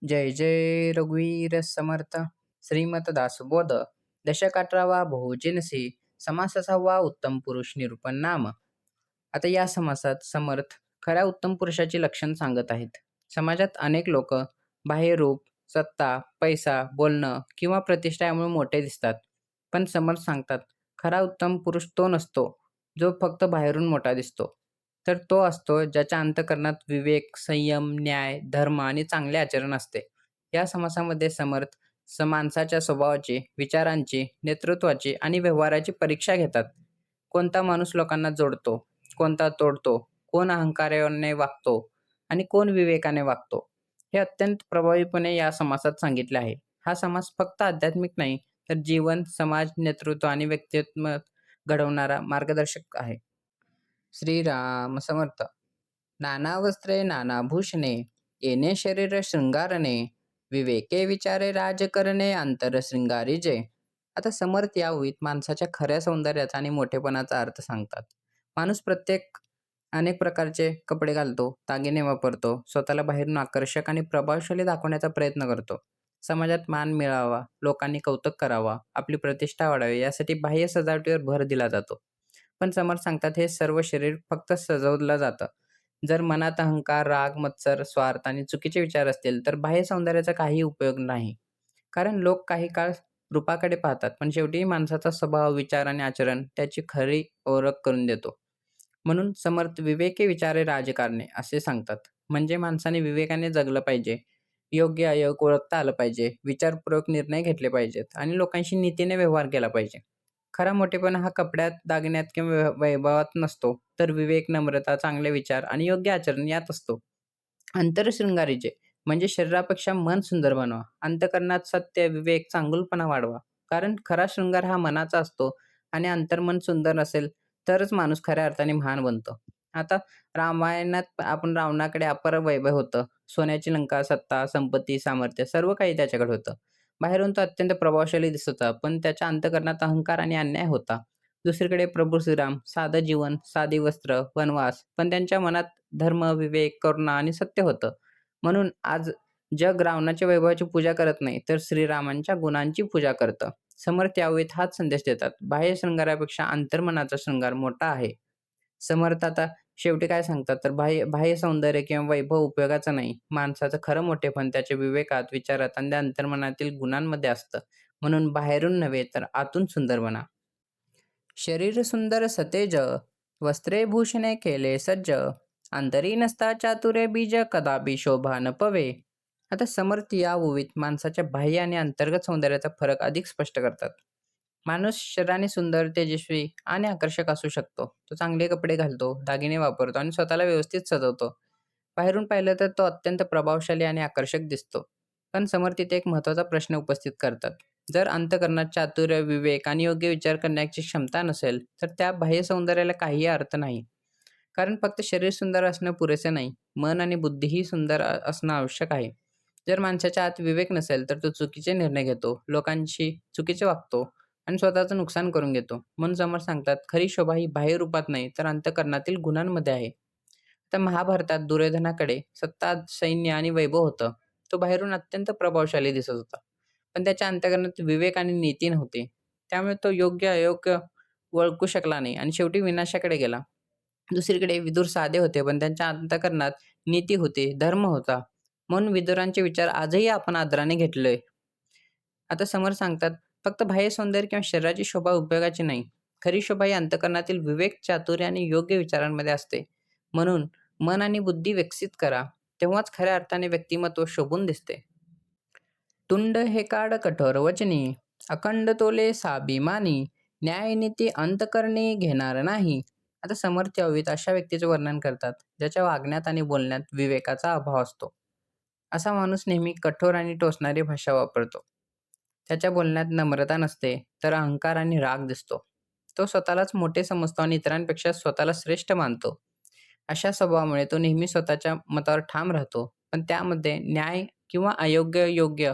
जय जय रघुवीर समर्थ. श्रीमत दासबोध. दशक 18वा बहुजिनसी. समास 6वा उत्तम पुरुष निरूपण नाम. आता या समासात समर्थ खऱ्या उत्तम पुरुषाची लक्षण सांगत आहेत. समाजात अनेक लोक बाह्य रूप, सत्ता, पैसा, बोलणं किंवा प्रतिष्ठा यामुळे मोठे दिसतात. पण समर्थ सांगतात, खरा उत्तम पुरुष तो नसतो जो फक्त बाहेरून मोठा दिसतो, तर तो असतो ज्याच्या अंतःकरणात विवेक, संयम, न्याय, धर्म आणि चांगले आचरण असते. या समासामध्ये समर्थ माणसाच्या स्वभावाची, विचारांची, नेतृत्वाची आणि व्यवहाराची परीक्षा घेतात. कोणता माणूस लोकांना जोडतो, कोणता तोडतो, कोण अहंकाराने वागतो आणि कोण विवेकाने वागतो, हे अत्यंत प्रभावीपणे या समासात सांगितले आहे. हा समास फक्त आध्यात्मिक नाही, तर जीवन, समाज, नेतृत्व आणि व्यक्तित्व घडवणारा मार्गदर्शक आहे. श्रीराम समर्थ. नाना वस्त्रे नाना भूषणे, येणे शरीर शृंगारणे, विवेके विचारे राजकरणे, अंतर शृंगारी जे. आता समर्थ या ओळीत माणसाच्या खऱ्या सौंदर्याचा आणि मोठेपणाचा अर्थ सांगतात. माणूस अनेक प्रकारचे कपडे घालतो, दागिने वापरतो, स्वतःला बाहेरून आकर्षक आणि प्रभावशाली दाखवण्याचा प्रयत्न करतो. समाजात मान मिळावा, लोकांनी कौतुक करावा, आपली प्रतिष्ठा वाढावी यासाठी बाह्य सजावटीवर भर दिला जातो. पण समर्थ सांगतात, हे सर्व शरीर फक्त सजवलं जातं. जर मनात अहंकार, राग, मत्सर, स्वार्थ आणि चुकीचे विचार असतील, तर बाह्य सौंदर्याचा काही उपयोग नाही. कारण लोक काही काळ रूपाकडे पाहतात, पण शेवटी माणसाचा स्वभाव, विचार आणि आचरण त्याची खरी ओळख करून देतो. म्हणून समर्थ विवेके विचारे राजकारणे असे सांगतात. म्हणजे माणसाने विवेकाने जगलं पाहिजे, योग्य अयोग्य ओळखता आलं पाहिजे, विचारपूर्वक निर्णय घेतले पाहिजेत आणि लोकांशी नीतीने व्यवहार केला पाहिजे. खरा मोठेपणा हा कपड्यात, दागिन्यात किंवा वैभवात नसतो, तर विवेक, नम्रता, चांगले विचार आणि योग्य आचरण यात असतो. अंतरशृंगारीचे म्हणजे शरीरापेक्षा मन सुंदर बनवा, अंतःकरणात सत्य, विवेक, चांगुलपणा वाढवा. कारण खरा शृंगार हा मनाचा असतो आणि अंतर्मन सुंदर असेल तरच माणूस खऱ्या अर्थाने महान बनतो. आता रामायणात आपण रावणाकडे अपार वैभव होतं. सोन्याची लंका, सत्ता, संपत्ती, सामर्थ्य सर्व काही त्याच्याकडे होतं. बाहेरून तो अत्यंत प्रभावशाली दिसत होता, पण त्याच्या अंतःकरणात अहंकार आणि अन्याय होता. दुसरीकडे प्रभू श्रीराम साधं जीवन, साधी वस्त्र, वनवास, पण त्यांच्या मनात धर्म, विवेक, करुणा आणि सत्य होतं. म्हणून आज जग रावणाच्या वैभवाची पूजा करत नाही, तर श्रीरामांच्या गुणांची पूजा करतं. समर्थ यावेळी हाच संदेश देतात. बाह्य शृंगारापेक्षा अंतर्मनाचा शृंगार मोठा आहे. समर्थ आता शेवटी काय सांगतात, तर बाह्य बाह्य सौंदर्य किंवा वैभव उपयोगाचं नाही. माणसाचं खरं मोठेपण त्याच्या विवेकात, विचारात आणि अंतर्मनातील गुणांमध्ये असतं. म्हणून बाहेरून नव्हे, तर आतून सुंदर बना. शरीर सुंदर सतेज, वस्त्रे भूषणे केले सज्ज, अंतरी नसता चातुर्य बीज, कदापि शोभा न पवे. आता समर्थ या ओवीत माणसाच्या बाह्य आणि अंतर्गत सौंदर्याचा फरक अधिक स्पष्ट करतात. माणूस शरीराने सुंदर, तेजस्वी आणि आकर्षक असू शकतो. तो चांगले कपडे घालतो, दागिने वापरतो आणि स्वतःला व्यवस्थित सजवतो. बाहेरून पाहिलं तर तो अत्यंत प्रभावशाली आणि आकर्षक दिसतो. पण समर्थ इथे एक महत्त्वाचा प्रश्न उपस्थित करतात. जर अंतःकरणात चातुर्य, विवेक आणि योग्य विचार करण्याची क्षमता नसेल, तर त्या बाह्य सौंदर्याला काहीही अर्थ नाही. कारण फक्त शरीर सुंदर असणं पुरेसे नाही, मन आणि बुद्धीही सुंदर असणं आवश्यक आहे. जर माणसाच्या आत विवेक नसेल, तर तो चुकीचे निर्णय घेतो, लोकांशी चुकीचे वागतो आणि स्वतःचं नुकसान करून घेतो. म्हणून समर्थ सांगतात, खरी शोभा ही बाह्य रूपात नाही, तर अंतःकरणातील गुणांमध्ये आहे. तर महाभारतात दुर्योधनाकडे सत्ता, सैन्य आणि वैभव होतं. तो बाहेरून अत्यंत प्रभावशाली दिसत होता, पण त्याच्या अंतःकरणात विवेक आणि नीती नव्हती. त्यामुळे तो योग्य अयोग्य ओळखू शकला नाही आणि शेवटी विनाशाकडे गेला. दुसरीकडे विदुर साधे होते, पण त्यांच्या अंतःकरणात नीती होती, धर्म होता. म्हणून विदुरांचे विचार आजही आपण आदराने घेतलोय. आता समर्थ सांगतात, फक्त बाह्य सौंदर्य किंवा शरीराची शोभा उपयोगाची नाही. खरी शोभा ही अंतःकरणातील विवेक, चातुर्य आणि योग्य विचारांमध्ये असते. म्हणून मन आणि बुद्धी विकसित करा, तेव्हाच खऱ्या अर्थाने व्यक्तिमत्व शोभून दिसते. तुंड हे काड कठोर वचनी, अखंड तोले स्वाभिमानी, न्यायनीती अंतकरणी घेणार नाही. आता समर्थ यावीत अशा व्यक्तीचे वर्णन करतात, ज्याच्या वागण्यात आणि बोलण्यात विवेकाचा अभाव असतो. असा माणूस नेहमी कठोर आणि टोचणारी भाषा वापरतो. त्याच्या बोलण्यात नम्रता नसते, तर अहंकार आणि राग दिसतो. तो स्वतःलाच मोठे समजतो आणि इतरांपेक्षा स्वतःला श्रेष्ठ मानतो. अशा स्वभावामुळे तो नेहमी स्वतःच्या मतावर ठाम राहतो, पण त्यामध्ये न्याय किंवा अयोग्य योग्य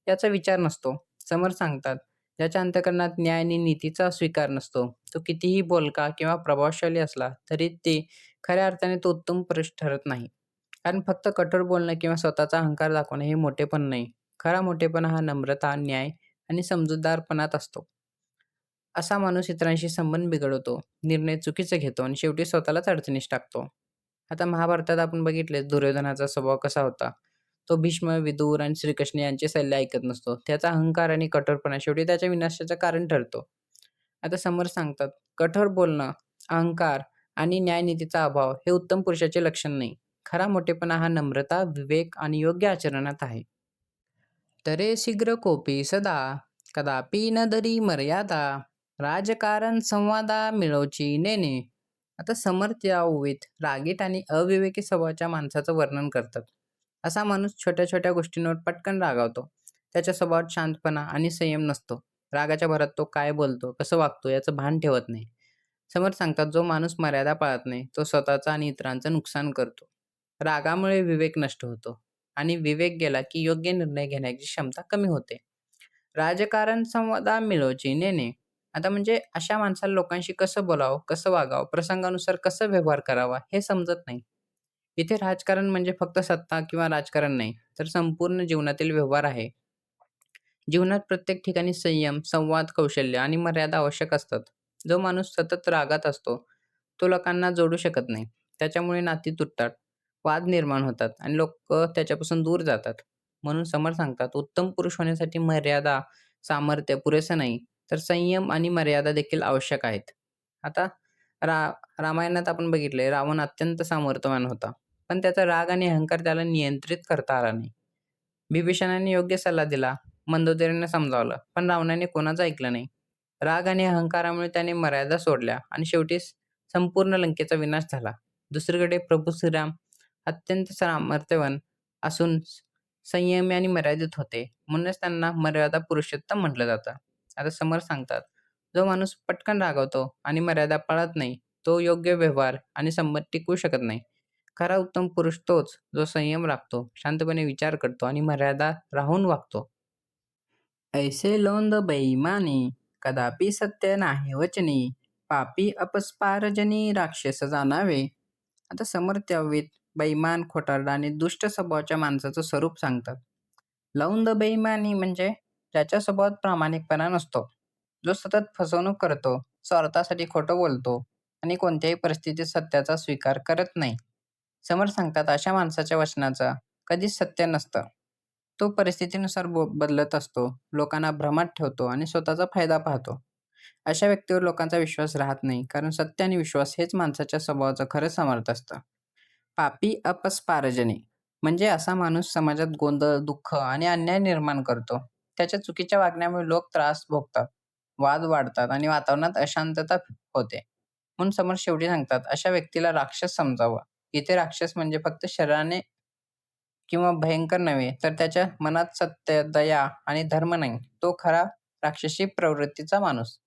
याचा विचार नसतो. समर्थ सांगतात, ज्याच्या अंतःकरणात न्याय आणि नीतीचा स्वीकार नसतो, तो कितीही बोलका किंवा प्रभावशाली असला तरी ते खऱ्या अर्थाने तो उत्तम पुरुष ठरत नाही. कारण फक्त कठोर बोलणं किंवा स्वतःचा अहंकार दाखवणं हे मोठेपण नाही. खरा मोठेपणा हा नम्रता, न्याय आणि समजूतदारपणात असतो. असा माणूस इतरांशी संबंध बिघडवतो, निर्णय चुकीचे घेतो आणि शेवटी स्वतःलाच अडचणीस टाकतो. आता महाभारतात आपण बघितले दुर्योधनाचा स्वभाव कसा होता. तो भीष्म, विदुर आणि श्रीकृष्ण यांचे सल्ले ऐकत नसतो. त्याचा अहंकार आणि कठोरपणा शेवटी त्याच्या विनाशाचं कारण ठरतो. आता समर्थ सांगतात, कठोर बोलणं, अहंकार आणि न्यायनीतीचा अभाव हे उत्तम पुरुषाचे लक्षण नाही. खरा मोठेपणा हा नम्रता, विवेक आणि योग्य आचरणात आहे. तरे शीघ्र कोपी सदा, कदापि न धरी मर्यादा, राजकारण संवादा मिळवची नेने. आता समर्थ या ओवीत रागीट आणि अविवेकी स्वभावाच्या माणसाचं वर्णन करतात. असा माणूस छोट्या छोट्या गोष्टींवर पटकन रागावतो. त्याच्या स्वभावात शांतपणा आणि संयम नसतो. रागाच्या भरात तो काय बोलतो, कसं वागतो याचं भान ठेवत नाही. समर्थ सांगतात, जो माणूस मर्यादा पाळत नाही तो स्वतःचं आणि इतरांचं नुकसान करतो. रागामुळे विवेक नष्ट होतो आणि विवेक गेला की योग्य निर्णय घेण्याची क्षमता कमी होते. राजकारण संवादा मिळवची नेने. आता म्हणजे अशा माणसाला लोकांशी कसं बोलावं, कसं वागावं, प्रसंगानुसार कसं व्यवहार करावा हे समजत नाही. इथे राजकारण म्हणजे फक्त सत्ता किंवा राजकारण नाही, तर संपूर्ण जीवनातील व्यवहार आहे. जीवनात प्रत्येक ठिकाणी संयम, संवाद, कौशल्य आणि मर्यादा आवश्यक असतात. जो माणूस सतत रागात असतो, तो लोकांना जोडू शकत नाही. त्याच्यामुळे नाती तुटतात, वाद निर्माण होतात आणि लोकं त्याच्यापासून दूर जातात. म्हणून समर्थ सांगतात, उत्तम पुरुष होण्यासाठी मर्यादा, सामर्थ्य पुरेसं नाही, तर संयम आणि मर्यादा देखील आवश्यक आहेत. आता रा रामायणात आपण बघितलंय, रावण अत्यंत सामर्थ्यवान होता. पण त्याचा राग आणि अहंकार त्याला नियंत्रित करता आला नाही. बिभीषणाने योग्य सल्ला दिला, मंदोदरीने समजावलं, पण रावणाने कोणाचं ऐकलं नाही. राग आणि अहंकारामुळे त्याने मर्यादा सोडल्या आणि शेवटी संपूर्ण लंकेचा विनाश झाला. दुसरीकडे प्रभू श्रीराम अत्यंत सामर्थ्यवान असून संयमी आणि मर्यादित होते. म्हणूनच त्यांना मर्यादा पुरुषोत्तम म्हटलं जातं. आता समर्थ सांगतात, जो माणूस पटकन रागवतो आणि मर्यादा पाळत नाही, तो योग्य व्यवहार आणि संबंध टिकवू शकत नाही. खरा उत्तम पुरुष तोच, जो संयम राखतो, शांतपणे विचार करतो आणि मर्यादा राहून वागतो. ऐसे लोंद बेईमानी, कदापि सत्य नाही वचनी, पापी अपस्पारजनी राक्षस जाणावे. आता समर्थ त्यावेळी बेईमान, खोटारडा आणि दुष्ट स्वभावाच्या माणसाचं स्वरूप सांगतात. लौंद बेईमानी म्हणजे ज्याच्या स्वभावात प्रामाणिकपणा नसतो, जो सतत फसवणूक करतो, स्वार्थासाठी खोटं बोलतो आणि कोणत्याही परिस्थितीत सत्याचा स्वीकार करत नाही. समर्थ सांगतात, अशा माणसाच्या वचनाचं कधीच सत्य नसतं. तो परिस्थितीनुसार बदलत असतो, लोकांना भ्रमात ठेवतो आणि स्वतःचा फायदा पाहतो. अशा व्यक्तीवर लोकांचा विश्वास राहत नाही, कारण सत्य आणि विश्वास हेच माणसाच्या स्वभावाचं खरं समर्थ असतं. पापी अपस्पारजने म्हणजे असा माणूस समाजात गोंधळ, दुःख आणि अन्याय निर्माण करतो. त्याच्या चुकीच्या वागण्यामुळे लोक त्रास भोगतात, वाद वाढतात आणि वातावरणात अशांतता होते. म्हणून समोर शेवटी सांगतात, अशा व्यक्तीला राक्षस समजावं. इथे राक्षस म्हणजे फक्त शरीराने किंवा भयंकर नव्हे, तर त्याच्या मनात सत्य, दया आणि धर्म नाही. तो खरा राक्षसी प्रवृत्तीचा माणूस.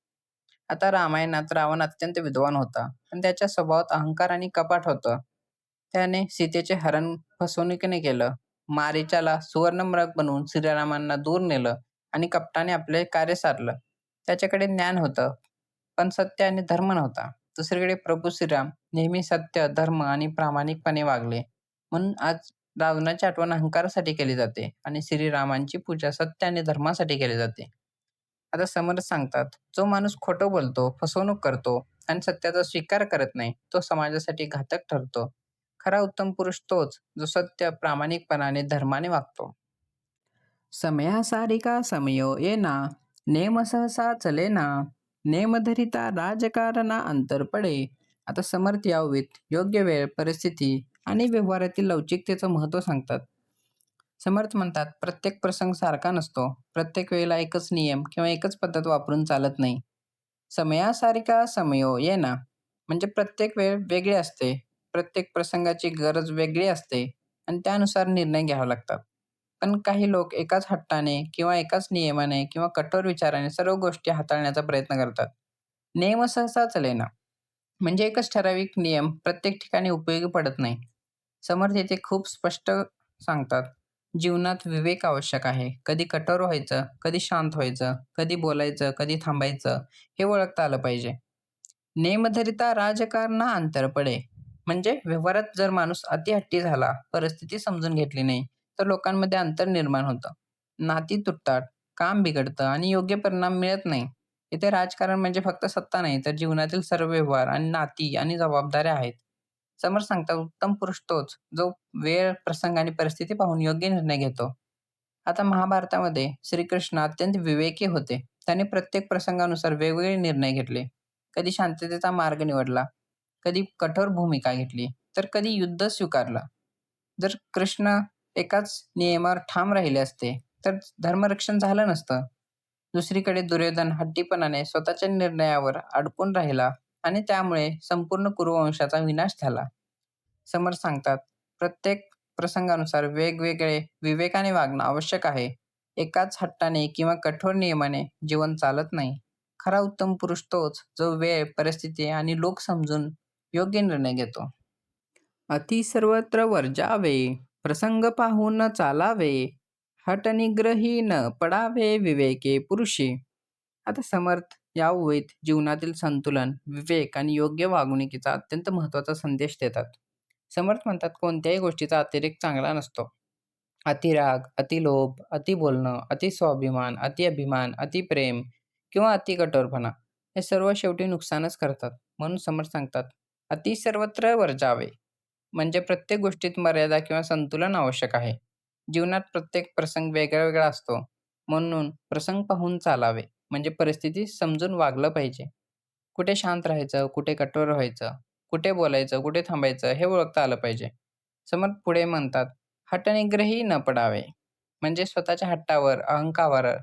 आता रामायणात रावण अत्यंत विद्वान होता, पण त्याच्या स्वभावात अहंकार आणि कपाट होतं. त्याने सीतेचे हरण फसवणुकीने केलं. मारीचाला सुवर्णमृग बनवून श्रीरामांना दूर नेलं आणि कपटाने आपले कार्य सारलं. त्याच्याकडे ज्ञान होतं, पण सत्य आणि धर्म नव्हता. दुसरीकडे प्रभू श्रीराम नेहमी सत्य, धर्म आणि प्रामाणिकपणे वागले. म्हणून आज रावणाची आठवण अहंकारासाठी केली जाते आणि श्रीरामांची पूजा सत्य आणि धर्मासाठी केली जाते. आता समर्थ सांगतात, जो माणूस खोटं बोलतो, फसवणूक करतो आणि सत्याचा स्वीकार करत नाही, तो समाजासाठी घातक ठरतो. खरा उत्तम पुरुष तोच, जो सत्य, प्रामाणिकपणाने आणि धर्माने वागतो. समयासारिका समयो येना, नेम सहसा चलेना, नेम धरिता राजकारणा अंतर पडे. आता समर्थ यावीत योग्य वेळ, परिस्थिती आणि व्यवहारातील लवचिकतेचं महत्त्व सांगतात. समर्थ म्हणतात, प्रत्येक प्रसंग सारखा नसतो. प्रत्येक वेळेला एकच नियम किंवा एकच पद्धत वापरून चालत नाही. समयासारिका समयो येना म्हणजे प्रत्येक वेळ वेगळी असते. प्रत्येक प्रसंगाची गरज वेगळी असते आणि त्यानुसार निर्णय घ्यावे लागतात. पण काही लोक एकाच हट्टाने किंवा एकाच नियमाने किंवा कठोर विचाराने सर्व गोष्टी हाताळण्याचा प्रयत्न करतात. नियम सहसा चलेना म्हणजे एकच ठराविक नियम प्रत्येक ठिकाणी उपयोगी पडत नाही. समर्थ येथे खूप स्पष्ट सांगतात, जीवनात विवेक आवश्यक आहे. कधी कठोर व्हायचं, कधी शांत व्हायचं, कधी बोलायचं, कधी थांबायचं हे ओळखता आलं पाहिजे. नेमधरिता राजकारणा अंतर पडे म्हणजे व्यवहारात जर माणूस अतिहट्टी झाला, परिस्थिती समजून घेतली नाही, तर लोकांमध्ये अंतर निर्माण होतं. नाती तुटतात, काम बिघडतं आणि योग्य परिणाम मिळत नाही. इथे राजकारण म्हणजे फक्त सत्ता नाही, तर जीवनातील सर्व व्यवहार आणि नाती आणि जबाबदाऱ्या आहेत. समोर सांगतात उत्तम पुरुष तोच, जो वेळ, प्रसंग आणि परिस्थिती पाहून योग्य निर्णय घेतो. आता महाभारतामध्ये श्रीकृष्ण अत्यंत विवेकी होते. त्याने प्रत्येक प्रसंगानुसार वेगवेगळे निर्णय घेतले. कधी शांततेचा मार्ग निवडला, कधी कठोर भूमिका घेतली, तर कधी युद्ध स्वीकारलं. जर कृष्ण एकाच नियमावर ठाम राहिले असते, तर धर्मरक्षण झालं नसतं. दुसरीकडे दुर्योधन हट्टीपणाने स्वतःच्या निर्णयावर अडकून राहिला आणि त्यामुळे संपूर्ण कुरुवंशाचा विनाश झाला. समर्थ सांगतात, प्रत्येक प्रसंगानुसार वेगवेगळे विवेकाने वागणं आवश्यक आहे. एकाच हट्टाने किंवा कठोर नियमाने जीवन चालत नाही. खरा उत्तम पुरुष तोच, जो वेळ, परिस्थिती आणि लोक समजून योग्य निर्णय घेतो. अति सर्वत्र वर्जावे, प्रसंग पाहून चालावे, हट निग्रही न पडावे विवेके पुरुषी. आता समर्थ या ओळीत जीवनातील संतुलन, विवेक आणि योग्य वागणुकीचा अत्यंत महत्त्वाचा संदेश देतात. समर्थ म्हणतात कोणत्याही गोष्टीचा अतिरेक चांगला नसतो. अतिराग, अतिलोभ, अति बोलणं, अति स्वाभिमान, अति अभिमान, अति प्रेम किंवा अति कठोरपणा हे सर्व शेवटी नुकसानच करतात. म्हणून समर्थ सांगतात, अति सर्वत्र वर्जावे. म्हणजे प्रत्येक गोष्टीत मर्यादा किंवा संतुलन आवश्यक आहे. जीवनात प्रत्येक प्रसंग वेगळा-वेगळा असतो. म्हणून प्रसंग पाहून चालावे. म्हणजे परिस्थिती समजून वागलं पाहिजे. कुठे शांत राहायचं, कुठे कठोर व्हायचं, कुठे बोलायचं, कुठे थांबायचं हे ओळखता आलं पाहिजे. समर्थ पुढे म्हणतात, हटनिग्रही न पडावे. म्हणजे स्वतःच्या हट्टावर, अहंकारावर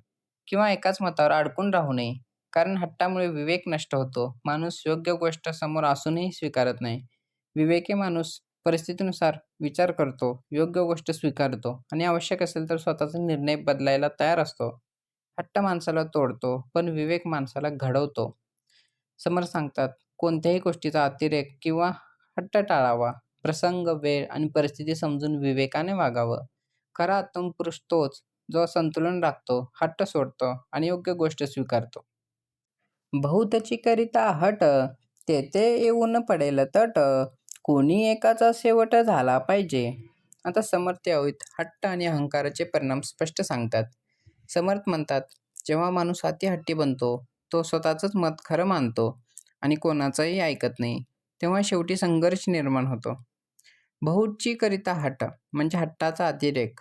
किंवा एकाच मतावर अडकून राहू नये. कारण हट्टामुळे विवेक नष्ट होतो. माणूस योग्य गोष्ट समोर असूनही स्वीकारत नाही. विवेकी माणूस परिस्थितीनुसार विचार करतो, योग्य गोष्ट स्वीकारतो आणि आवश्यक असेल तर स्वतःचा निर्णय बदलायला तयार असतो. हट्ट माणसाला तोडतो, पण विवेक माणसाला घडवतो. समर्थ सांगतात, कोणत्याही गोष्टीचा अतिरेक किंवा हट्ट टाळावा. प्रसंग, वेळ आणि परिस्थिती समजून विवेकाने वागावं. खरा उत्तम पुरुष तोच, जो संतुलन राखतो, हट्ट सोडतो आणि योग्य गोष्ट स्वीकारतो. बहुतची करिता हट, तेथे येऊन पडेल तट. कोणी एकाचा शेवट झाला पाहिजे. आता समर्थ यावेत हट्ट आणि अहंकाराचे परिणाम स्पष्ट सांगतात. समर्थ म्हणतात, जेव्हा माणूस अतिहट्टी बनतो, तो स्वतःचंच मत खरं मानतो आणि कोणाचंही ऐकत नाही, तेव्हा शेवटी संघर्ष निर्माण होतो. बहुची करिता हट म्हणजे हट्टाचा अतिरेक.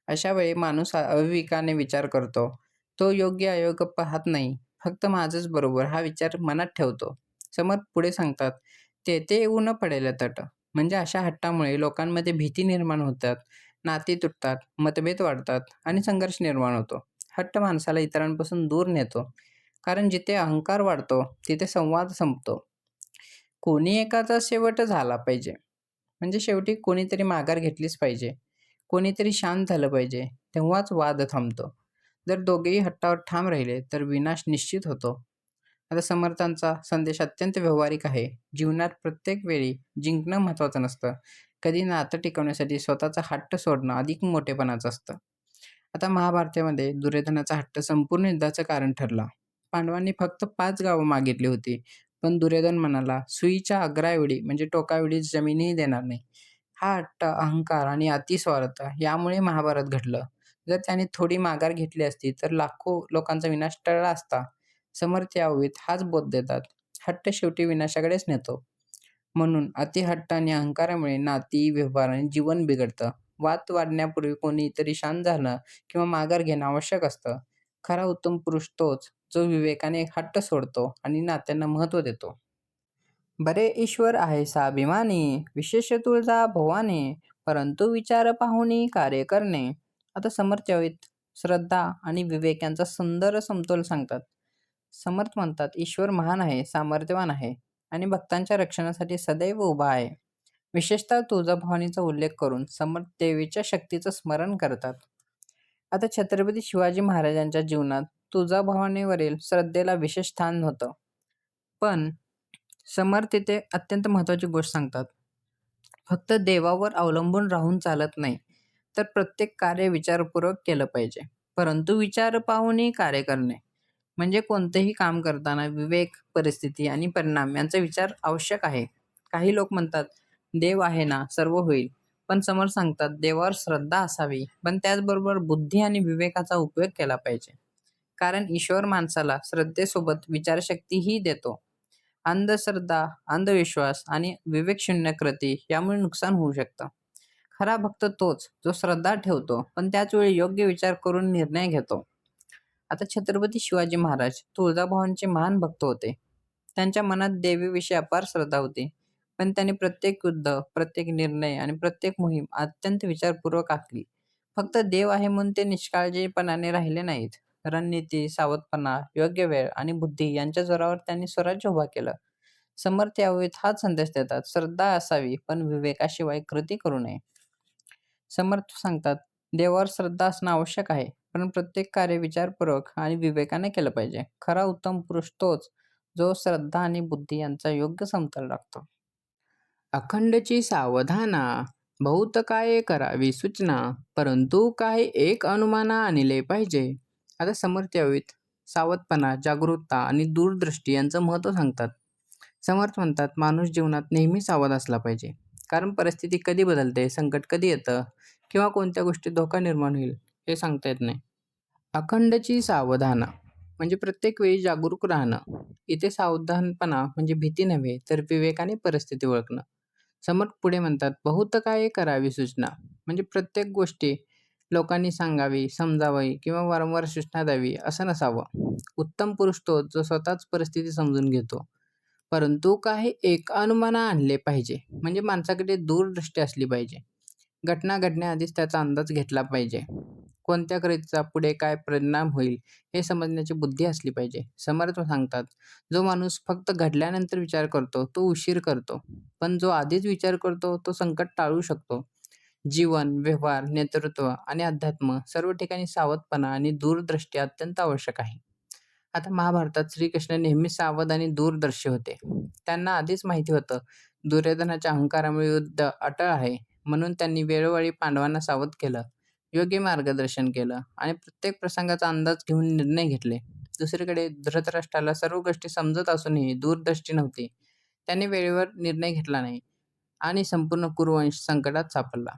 अशा वेळी माणूस अविवेकाने विचार करतो. तो योग्य अयोग्य पाहत नाही. फक्त माझंच बरोबर हा विचार मनात ठेवतो. समर्थ पुढे सांगतात, तेथे येऊन पडेल तट. म्हणजे अशा हट्टामुळे लोकांमध्ये भीती निर्माण होतात, नाती तुटतात, मतभेद वाढतात आणि संघर्ष निर्माण होतो. हट्ट माणसाला इतरांपासून दूर नेतो. कारण जिथे अहंकार वाढतो, तिथे संवाद संपतो. कोणी एकाचा शेवट झाला पाहिजे. म्हणजे शेवटी कोणीतरी माघार घेतलीच पाहिजे. कोणीतरी शांत झालं पाहिजे. तेव्हाच वाद थांबतो. जर दोघेही हट्टावर ठाम राहिले, तर विनाश निश्चित होतो. आता समर्थांचा संदेश अत्यंत व्यावहारिक आहे. जीवनात प्रत्येक वेळी जिंकणं महत्त्वाचं नसतं. कधी नातं टिकवण्यासाठी स्वतःचा हट्ट सोडणं अधिक मोठेपणाचं असतं. आता महाभारतामध्ये दुर्योधनाचा हट्ट संपूर्ण युद्धाचं कारण ठरला. पांडवांनी फक्त 5 गावं मागितली होती. पण दुर्योधन म्हणाला, सुईच्या अग्राएवढी म्हणजे टोकाएवढी जमीनही देणार नाही. हा हट्ट, अहंकार आणि अतिस्वार्थ यामुळे महाभारत घडलं. जर त्याने थोडी माघार घेतली असती, तर लाखो लोकांचा विनाश टळला असता. समर्थ यावेत हाच बोध देतात. हट्ट शेवटी विनाशाकडेच नेतो. म्हणून अतिहट्ट आणि अहंकारामुळे नाती, व्यवहार आणि जीवन बिघडतं. वाद वाढण्यापूर्वी कोणीतरी शांत झालं किंवा माघार घेणं आवश्यक असतं. खरा उत्तम पुरुष तोच, जो विवेकाने हट्ट सोडतो आणि नात्यांना महत्त्व देतो. बरे ईश्वर आहे स्वाभिमानी, विशेष तुळजा भवानी, परंतु विचार पाहुनी कार्य करणे. आता समर्थ यावेत श्रद्धा आणि विवेक यांचा सुंदर समतोल सांगतात. समर्थ म्हणतात, ईश्वर महान आहे, सामर्थ्यवान आहे आणि भक्तांच्या रक्षणासाठी सदैव उभा आहे. विशेषतः तुळजाभवानीचा उल्लेख करून समर्थ देवीच्या शक्तीचं स्मरण करतात. आता छत्रपती शिवाजी महाराजांच्या जीवनात तुळजाभवानीवरील श्रद्धेला विशेष स्थान होतं. पण समर्थ इथे अत्यंत महत्त्वाची गोष्ट सांगतात. फक्त देवावर अवलंबून राहून चालत नाही, तर प्रत्येक कार्य विचारपूर्वक केलं पाहिजे. परंतु विचार पाहूनही कार्य करणे. म्हणजे कोणतेही काम करताना विवेक, परिस्थिती आणि परिणाम यांचा विचार आवश्यक आहे. काही लोक म्हणतात, देव आहे ना, सर्व होईल. पण समर्थ सांगतात देवावर श्रद्धा असावी, पण त्याचबरोबर बुद्धी आणि विवेकाचा उपयोग केला पाहिजे. कारण ईश्वर माणसाला श्रद्धेसोबत विचारशक्तीही देतो. अंधश्रद्धा, अंधविश्वास आणि विवेकशून्य कृती यामुळे नुकसान होऊ शकतं. खरा भक्त तोच, जो श्रद्धा ठेवतो, पण त्याच वेळी योग्य विचार करून निर्णय घेतो. आता छत्रपती शिवाजी महाराज तुळजाभवानीचे महान भक्त होते. त्यांच्या मनात देवीविषयी अपार श्रद्धा होती. पण त्यांनी प्रत्येक युद्ध, प्रत्येक निर्णय आणि प्रत्येक मोहीम अत्यंत विचारपूर्वक आखली. फक्त देव आहे म्हणून ते निष्काळजीपणाने राहिले नाहीत. रणनीती, सावधपणा, योग्य वेळ आणि बुद्धी यांच्या जोरावर त्यांनी स्वराज्य उभा केलं. समर्थ यावेळी हाच संदेश देतात, श्रद्धा असावी पण विवेकाशिवाय कृती करू नये. समर्थ सांगतात, देवावर श्रद्धा असणं आवश्यक आहे, पण प्रत्येक कार्य विचारपूर्वक आणि विवेकाने केलं पाहिजे. खरा उत्तम पुरुष तोच, जो श्रद्धा आणि बुद्धी यांचा योग्य समतोल राखतो. अखंडची सावधाना, बहुत काय करावी सूचना, परंतु काय एक अनुमाना आणले पाहिजे. आता समर्थ यावेत सावधपणा, जागरूकता आणि दूरदृष्टी यांचं महत्त्व सांगतात. समर्थ म्हणतात, माणूस जीवनात नेहमी सावध असला पाहिजे. कारण परिस्थिती कधी बदलते, संकट कधी येतं किंवा कोणत्या गोष्टीत धोका निर्माण होईल हे सांगता येत नाही. अखंडची सावधाना म्हणजे प्रत्येक वेळी जागरूक राहणं. इथे सावधानपणा म्हणजे भीती नव्हे, तर विवेकाने परिस्थिती ओळखणं. समर्थ पुढे म्हणतात, बहुत काय करावी सूचना म्हणजे प्रत्येक गोष्टी लोकांनी सांगावी, समजावी किंवा वारंवार सूचना द्यावी असं नसावं. उत्तम पुरुष तो जो स्वतःच परिस्थिती समजून घेतो. परंतु काही एक अनुमाना आणले पाहिजे म्हणजे माणसाकडे दूरदृष्टी असली पाहिजे. घटना घडण्याआधीच त्याचा अंदाज घेतला पाहिजे. कोणत्या कृतीचा पुढे काय परिणाम होईल हे समजण्याची बुद्धी असली पाहिजे. समर्थ सांगतात, जो माणूस फक्त घडल्यानंतर विचार करतो तो उशीर करतो, पण जो आधीच विचार करतो तो संकट टाळू शकतो. जीवन, व्यवहार, नेतृत्व आणि अध्यात्म सर्व ठिकाणी सावधपणा आणि दूरदृष्टी अत्यंत आवश्यक आहे. आता महाभारतात श्रीकृष्ण नेहमी सावध आणि दूरदर्शी होते. त्यांना आधीच माहिती होतं दुर्योधनाच्या अहंकारामुळे युद्ध अटळ आहे, म्हणून त्यांनी वेळोवेळी पांडवांना सावध केलं, योग्य मार्गदर्शन केलं आणि प्रत्येक प्रसंगाचा अंदाज घेऊन निर्णय घेतले. दुसरीकडे धृतराष्ट्राला सर्व गोष्टी समजत असूनही दूरदृष्टी नव्हती. त्याने वेळेवर निर्णय घेतला नाही आणि संपूर्ण कुरुवंश संकटात सापडला.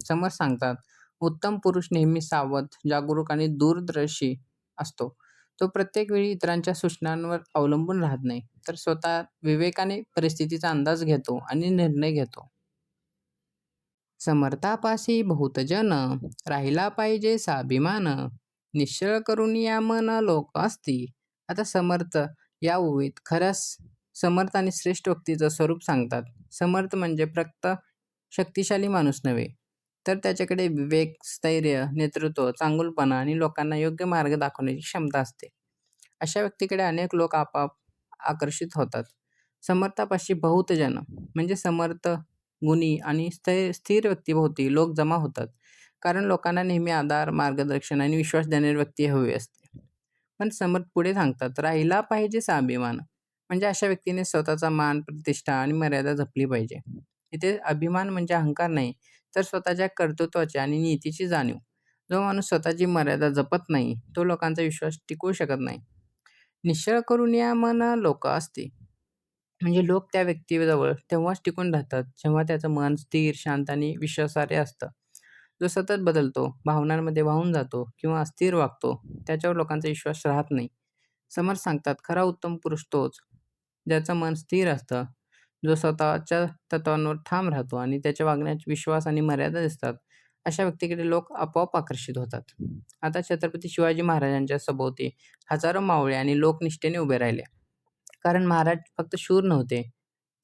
समर्थ सांगतात, उत्तम पुरुष नेहमी सावध, जागरूक आणि दूरदर्शी असतो. तो प्रत्येक वेळी इतरांच्या सूचनांवर अवलंबून राहत नाही, तर स्वतः विवेकाने परिस्थितीचा अंदाज घेतो आणि निर्णय घेतो. समर्थापाशी बहुत जन, राहिला पाहिजे स्वाभिमान, निश्चळ करून या मन लोक असती. आता समर्थ या ओळीत खऱ्या समर्थ आणि श्रेष्ठ व्यक्तीचं स्वरूप सांगतात. समर्थ म्हणजे फक्त शक्तिशाली माणूस नव्हे, तर त्याच्याकडे विवेक, स्थैर्य, नेतृत्व, चांगुलपणा आणि लोकांना योग्य मार्ग दाखवण्याची क्षमता असते. अशा व्यक्तीकडे अनेक लोक आपोआप आकर्षित होतात. समर्थापाशी बहुत जन म्हणजे समर्थ, गुणी आणि स्थिर व्यक्तीभोवती लोक जमा होतात. कारण लोकांना नेहमी आधार, मार्गदर्शन आणि विश्वास देणारी व्यक्ती हवी असते. पण समर्थ पुढे सांगतात, राहिला पाहिजे स्वाभिमान म्हणजे अशा व्यक्तीने स्वतःचा मान, प्रतिष्ठा आणि मर्यादा जपली पाहिजे. इथे अभिमान म्हणजे अहंकार नाही, तर स्वतःच्या कर्तृत्वाची आणि नीतीची जाणीव. जो माणूस स्वतःची मर्यादा जपत नाही, तो लोकांचा विश्वास टिकवू शकत नाही. निश्चळ करून या मन लोक असते म्हणजे लोक त्या व्यक्तीजवळ तेव्हाच टिकून राहतात, जेव्हा त्याचं मन स्थिर, शांत आणि विश्वासार्ह असतं. जो सतत बदलतो, भावनांमध्ये वाहून जातो किंवा अस्थिर वागतो, त्याच्यावर लोकांचा विश्वास राहत नाही. समर्थ सांगतात, खरा उत्तम पुरुष तोच, ज्याचं मन स्थिर असतं, जो स्वतःच्या तत्वांवर ठाम राहतो आणि त्याच्या वागण्यात विश्वास आणि मर्यादा दिसतात. अशा व्यक्तीकडे लोक आपोआप आकर्षित होतात. आता छत्रपती शिवाजी महाराजांच्या सभोवती हजारो मावळे आणि लोक निष्ठेने उभे राहिले. कारण महाराज फक्त शूर नव्हते,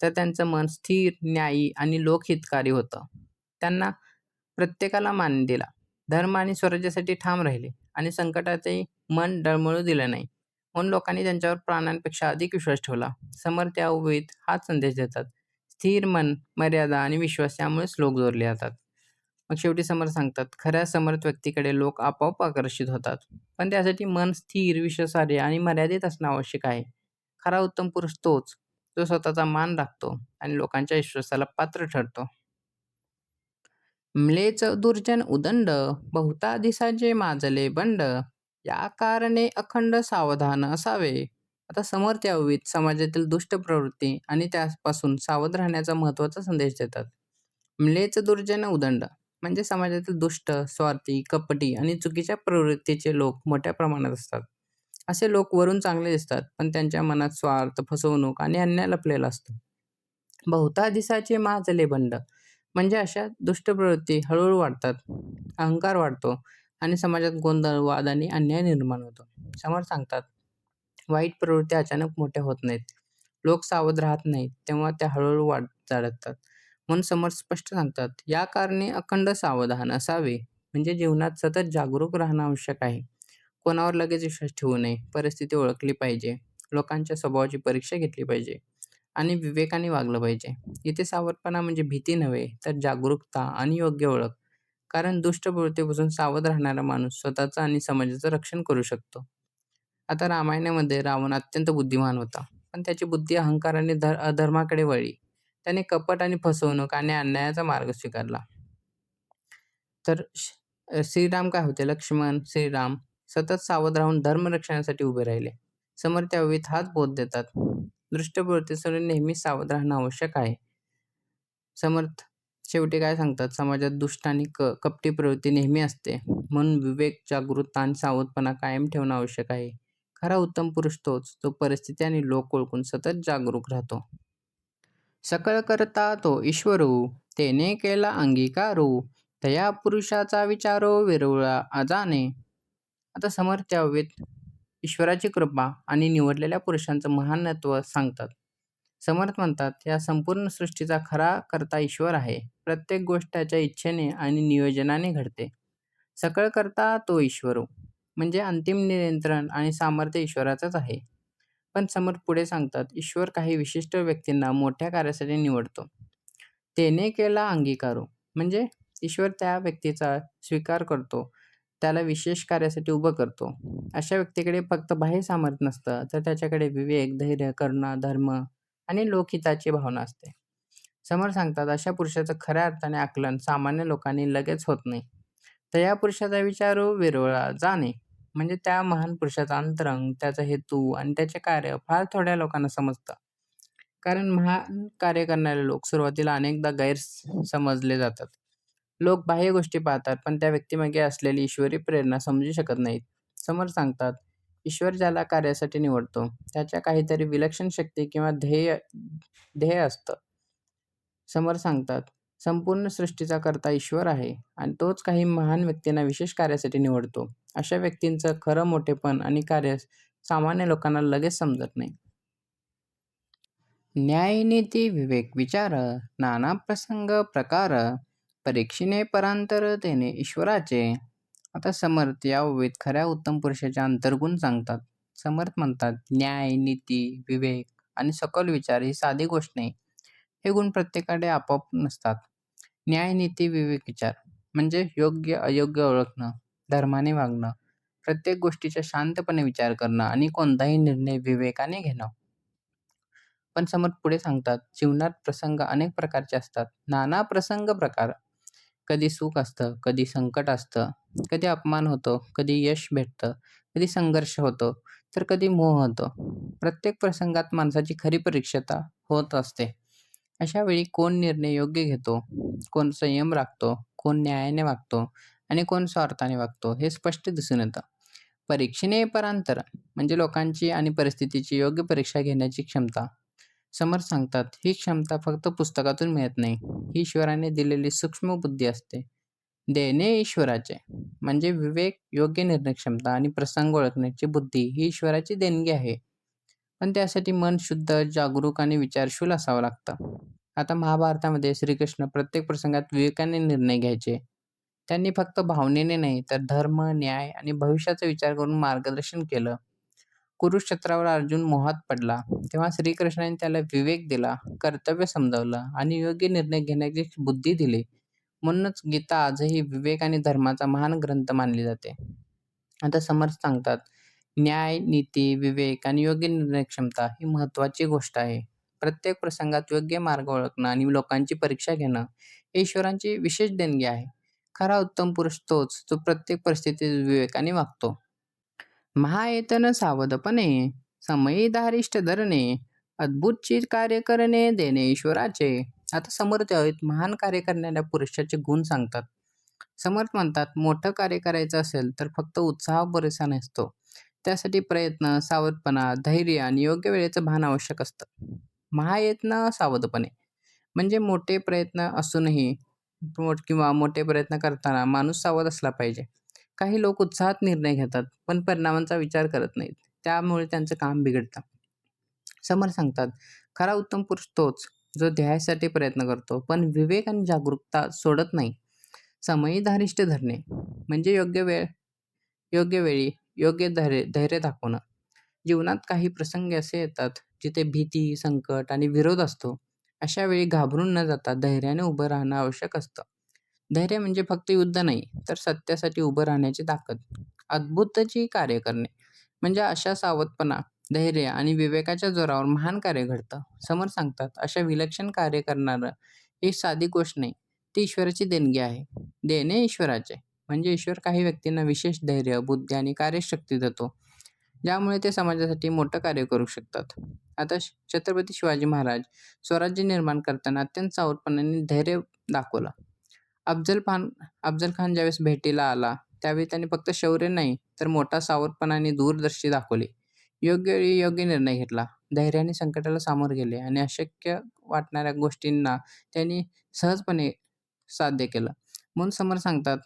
तर त्यांचं मन स्थिर, न्यायी आणि लोकहितकारी होतं. त्यांना प्रत्येकाला मान दिला, धर्म आणि स्वराज्यासाठी ठाम राहिले आणि संकटातही मन डळमळू दिलं नाही. म्हणून लोकांनी त्यांच्यावर प्राणांपेक्षा अधिक विश्वास ठेवला. समर्थ या उभीत हाच संदेश देतात. स्थिर मन, मर्यादा आणि विश्वास यामुळेच लोक जोडले जातात. मग शेवटी समर्थ सांगतात, खऱ्या समर्थ व्यक्तीकडे लोक आपोआप आकर्षित होतात. पण त्यासाठी मन स्थिर, विश्वासार्ह आणि मर्यादित असणं आवश्यक आहे. खरा उत्तम पुरुष तोच, जो स्वतःचा मान राखतो आणि लोकांच्या विश्वासाला पात्र ठरतो. म्लेच दुर्जन उदंड, बहुता दिसाचे माजले बंड, या कारणे अखंड सावधान असावे. आता समर्थ या ओवीत समाजातील दुष्ट प्रवृत्ती आणि त्यापासून सावध राहण्याचा महत्त्वाचा संदेश देतात. म्लेच्छ दुर्जन उदंड म्हणजे समाजातील दुष्ट, स्वार्थी, कपटी आणि चुकीच्या प्रवृत्तीचे लोक मोठ्या प्रमाणात असतात. असे लोक वरून चांगले दिसतात, पण त्यांच्या मनात स्वार्थ, फसवणूक आणि अन्याय लपलेला असतो. बहुता दिसाचे माजले बंड म्हणजे अशा दुष्ट प्रवृत्ती हळूहळू वाढतात, अहंकार वाढतो आणि समाजात गोंधळ, वाद आणि अन्याय निर्माण होतो. समोर सांगतात, वाईट प्रवृत्ती अचानक मोठ्या होत नाहीत. लोक सावध राहत नाहीत, तेव्हा त्या हळूहळू वाढतात. म्हणून समोर स्पष्ट सांगतात, या कारणे अखंड सावधान असावे. म्हणजे जीवनात सतत जागरूक राहणं आवश्यक आहे. कोणावर लगेच विश्वास ठेवू नये. परिस्थिती ओळखली पाहिजे. लोकांच्या स्वभावाची परीक्षा घेतली पाहिजे आणि विवेकाने वागलं पाहिजे. इथे सावधपणा म्हणजे भीती नव्हे, तर जागरूकता आणि योग्य ओळख. कारण दुष्ट प्रवृत्तीपासून सावध राहणारा माणूस स्वतःचं आणि समाजाचं रक्षण करू शकतो. आता रामायणामध्ये रावण अत्यंत बुद्धिमान होता, पण त्याची बुद्धी अहंकाराने अधर्माकडे वळली. त्याने कपट आणि फसवणूक आणि अन्यायाचा मार्ग स्वीकारला. तर श्रीराम काय होते? लक्ष्मण, श्रीराम सतत सावध राहून धर्मरक्षणासाठी उभे राहिले. समर्थ यावेळी हाच बोध देतात. दृष्ट प्रवृत्तीसह नेहमी सावध राहणं आवश्यक आहे. समर्थ शेवटी काय सांगतात? समाजात दुष्ट आणि कपटी प्रवृत्ती नेहमी असते. म्हणून विवेक, जागरूकता आणि सावधपणा कायम ठेवणं आवश्यक आहे. खरा उत्तम पुरुष तोच, जो परिस्थिती आणि लोक ओळखून सतत जागरूक राहतो. सकळ करता तो ईश्वरू, तेने केला अंगीकारू, तया पुरुषाचा विचारो विरवळा अजाने. आता समर्थ यावेत ईश्वराची कृपा आणि निवडलेल्या पुरुषांचं महानत्व सांगतात. समर्थ म्हणतात, या संपूर्ण सृष्टीचा खरा कर्ता ईश्वर आहे. प्रत्येक गोष्ट त्याच्या इच्छेने आणि नियोजनाने घडते. सकळ करता तो ईश्वरू म्हणजे अंतिम नियंत्रण आणि सामर्थ्य ईश्वराचंच आहे. पण समर्थ पुढे सांगतात, ईश्वर काही विशिष्ट व्यक्तींना मोठ्या कार्यासाठी निवडतो. त्याने केला अंगीकारू म्हणजे ईश्वर त्या व्यक्तीचा स्वीकार करतो, त्याला विशेष कार्यासाठी उभं करतो. अशा व्यक्तीकडे फक्त बाह्य सामर्थ्य नसतं, तर त्याच्याकडे विवेक, धैर्य, करुणा, धर्म आणि लोकहिताची भावना असते. समर सांगतात, अशा पुरुषाचं खऱ्या अर्थाने आकलन सामान्य लोकांनी लगेच होत नाही. तर या पुरुषाचा विचार विरवळा जाणे म्हणजे त्या महान पुरुषाचा अंतरंग, त्याचा हेतू आणि त्याचे कार्य फार थोड्या लोकांना समजतं. कारण महान कार्य करणारे लोक सुरुवातीला अनेकदा समजले जातात. लोक बाह्य गोष्टी पाहतात, पण त्या व्यक्तीमागे असलेली ईश्वरी प्रेरणा समजू शकत नाहीत. समोर सांगतात, ईश्वर ज्याला कार्यासाठी निवडतो, त्याच्या काहीतरी विलक्षण शक्ती किंवा ध्येय ध्येय असतं. समर सांगतात, संपूर्ण सृष्टीचा कर्ता ईश्वर आहे आणि तोच काही महान व्यक्तींना विशेष कार्यासाठी निवडतो. अशा व्यक्तींचं खरं मोठेपण आणि कार्य सामान्य लोकांना लगेच समजत नाही. न्याय, नीती, विवेक, विचार, नाना प्रसंग प्रकार, परीक्षिणे परांतर तेने ईश्वराचे. आता समर्थ या ओवीत खऱ्या उत्तम पुरुषाचे अंतर्गुण सांगतात. समर्थ म्हणतात, न्याय, नीती, विवेक आणि सखोल विचार ही साधी गोष्ट नाही. हे गुण प्रत्येकाकडे आपोआप नसतात. न्याय, नीती, विवेक, विचार म्हणजे योग्य अयोग्य ओळखणं, धर्माने वागणं, प्रत्येक गोष्टीचा शांतपणे विचार करणं आणि कोणताही निर्णय विवेकाने घेणं. पण समर्थ पुढे सांगतात, जीवनात प्रसंग अनेक प्रकारचे असतात. नाना प्रसंग प्रकार. कधी सुख असतं, कधी संकट असतं, कधी अपमान होतो, कधी यश भेटतं, कधी संघर्ष होतो, तर कधी मोह होतो. प्रत्येक प्रसंगात माणसाची खरी परीक्षता होत असते. अशा वेळी कोण निर्णय योग्य घेतो, कोण संयम राखतो, कोण न्यायाने वागतो आणि कोण स्वार्थाने वागतो, हे स्पष्ट दिसून येतं. परीक्षेने परांतर म्हणजे लोकांची आणि परिस्थितीची योग्य परीक्षा घेण्याची क्षमता. समर्थ सांगतात, ही क्षमता फक्त पुस्तकातून मिळत नाही. ही ईश्वराने दिलेली सूक्ष्म बुद्धी असते. देणे ईश्वराचे म्हणजे विवेक, योग्य निर्णय क्षमता आणि प्रसंग ओळखण्याची बुद्धी ही ईश्वराची देणगी आहे. पण त्यासाठी मन शुद्ध, जागरूक आणि विचारशील असावं लागतं. आता महाभारतामध्ये श्रीकृष्ण प्रत्येक प्रसंगात विवेकाने निर्णय घ्यायचे. त्यांनी फक्त भावनेने नाही, तर धर्म, न्याय आणि भविष्याचा विचार करून मार्गदर्शन केलं. कुरुक्षेत्रावर अर्जुन मोहात पडला, तेव्हा श्रीकृष्णाने त्याला विवेक दिला, कर्तव्य समजावलं आणि योग्य निर्णय घेण्याची बुद्धी दिली. म्हणूनच गीता आजही विवेक आणि धर्माचा महान ग्रंथ मानली जाते. आता समर्थ सांगतात, न्याय, नीती, विवेक आणि योग्य निर्णय क्षमता ही महत्त्वाची गोष्ट आहे. प्रत्येक प्रसंगात योग्य मार्ग ओळखणं आणि लोकांची परीक्षा घेणं ही ईश्वरांची विशेष देणगी आहे. खरा उत्तम पुरुष तोच, जो प्रत्येक परिस्थितीत विवेकाने वागतो. महायतन सावधपणे समयी धारिष्ट धरणे, अद्भुत चीज कार्य करणे, देणे ईश्वराचे. आता समर्थ आहेत महान कार्य करणाऱ्या पुरुषाचे गुण सांगतात. समर्थ म्हणतात, मोठं कार्य करायचं असेल तर फक्त उत्साह पुरेसा नसतो. त्यासाठी प्रयत्न, सावधपणा, धैर्य आणि योग्य वेळेचं भान आवश्यक असतं. महायत्न सावधपणे म्हणजे मोठे प्रयत्न असूनही किंवा मोठे प्रयत्न करताना माणूस सावध असला पाहिजे. काही लोक उत्साहात निर्णय घेतात, पण परिणामांचा विचार करत नाहीत. त्यामुळे त्यांचं काम बिघडतं. समर सांगतात, खरा उत्तम पुरुष तोच, जो ध्येयासाठी प्रयत्न करतो, पण विवेक आणि जागरूकता सोडत नाही. समयी धारिष्ट धरणे म्हणजे योग्य वेळी योग्य धैर्य दाखवणं. जीवनात काही प्रसंग असे येतात, जिथे भीती, संकट आणि विरोध असतो. अशा वेळी घाबरून न जाता धैर्याने उभं राहणं आवश्यक असतं. धैर्य म्हणजे फक्त युद्ध नाही, तर सत्यासाठी उभं राहण्याची ताकद. अद्भुतची कार्य करणे म्हणजे अशा सावधपणा, धैर्य आणि विवेकाच्या जोरावर महान कार्य घडतं. समर सांगतात, अशा विलक्षण कार्य करणारं ही साधी गोष्ट नाही, ती ईश्वराची देणगी आहे. देणे ईश्वराचे म्हणजे ईश्वर काही व्यक्तींना विशेष धैर्य, बुद्धी आणि कार्यशक्ती देतो, ज्यामुळे ते समाजासाठी मोठं कार्य करू शकतात. आता छत्रपती शिवाजी महाराज स्वराज्य निर्माण करताना अत्यंत सावधपणाने धैर्य दाखवलं. अफजल खान अफजल खान ज्यावेळेस भेटीला आला, त्यावेळी त्यांनी फक्त शौर्य नाही, तर मोठा सावधपणा आणि दूरदर्शी दाखवली. योग्य वेळी योग्य निर्णय घेतला. धैर्याने संकटाला सामोरे गेले आणि अशक्य वाटणाऱ्या गोष्टींना त्यांनी सहजपणे साध्य केलं. म्हणून समर सांगतात,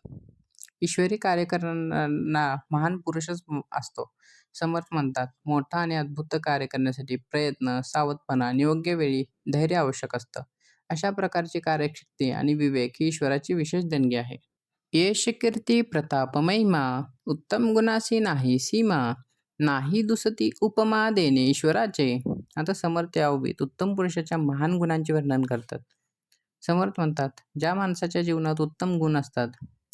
ईश्वरी कार्य करणारा महान पुरुषच असतो. समर्थ म्हणतात, मोठा आणि अद्भुत कार्य करण्यासाठी प्रयत्न, सावधपणा आणि योग्य वेळी धैर्य आवश्यक असतं. अशा प्रकारची कार्यशक्ती आणि विवेक ही ईश्वराची विशेष देणगी आहे. यश कीर्ती प्रताप महिमा, उत्तम गुणासी नाही सीमा, नाही दुसती उपमा देणे ईश्वराचे. आता समर्थ या ओवीत उत्तम पुरुषाच्या महान गुणांचे वर्णन करतात. समर्थ म्हणतात, ज्या माणसाच्या जीवनात उत्तम गुण असतात,